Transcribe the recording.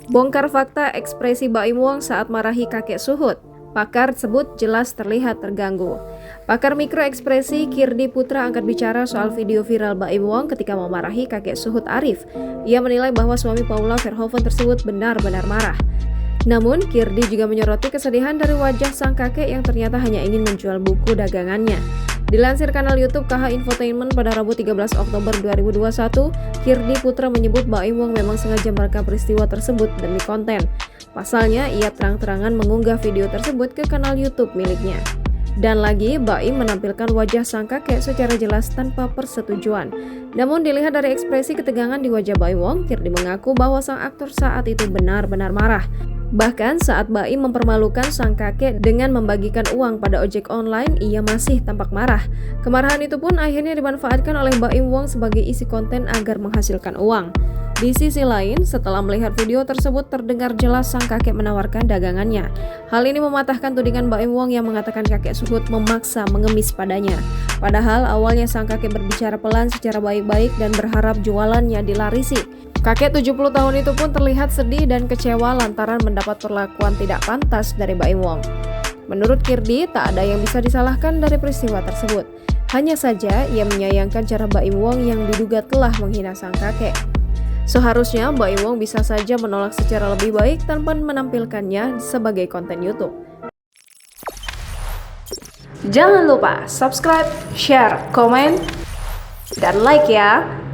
Bongkar fakta ekspresi Baim Wong saat marahi kakek Suhut. Pakar sebut jelas terlihat terganggu. Pakar mikroekspresi Kirdi Putra angkat bicara soal video viral Baim Wong ketika memarahi kakek Suhut Arif. Ia menilai bahwa suami Paula Verhoeven tersebut benar-benar marah. Namun, Kirdi juga menyoroti kesedihan dari wajah sang kakek yang ternyata hanya ingin menjual buku dagangannya. Dilansir kanal YouTube KH Infotainment pada Rabu 13 Oktober 2021, Kirdi Putra menyebut Baim Wong memang sengaja merekam peristiwa tersebut demi konten. Pasalnya, ia terang-terangan mengunggah video tersebut ke kanal YouTube miliknya. Dan lagi, Baim menampilkan wajah sang kakek secara jelas tanpa persetujuan. Namun dilihat dari ekspresi ketegangan di wajah Baim Wong, Kirdi mengaku bahwa sang aktor saat itu benar-benar marah. Bahkan saat Baim mempermalukan sang kakek dengan membagikan uang pada ojek online, ia masih tampak marah. Kemarahan itu pun akhirnya dimanfaatkan oleh Baim Wong sebagai isi konten agar menghasilkan uang. Di sisi lain, setelah melihat video tersebut terdengar jelas sang kakek menawarkan dagangannya. Hal ini mematahkan tudingan Baim Wong yang mengatakan kakek Suhut memaksa mengemis padanya. Padahal awalnya sang kakek berbicara pelan secara baik-baik dan berharap jualannya dilarisi. Kakek 70 tahun itu pun terlihat sedih dan kecewa lantaran mendapat perlakuan tidak pantas dari Baim Wong. Menurut Kirdi, tak ada yang bisa disalahkan dari peristiwa tersebut. Hanya saja ia menyayangkan cara Baim Wong yang diduga telah menghina sang kakek. Seharusnya Baim Wong bisa saja menolak secara lebih baik tanpa menampilkannya sebagai konten YouTube. Jangan lupa subscribe, share, komen, dan like ya!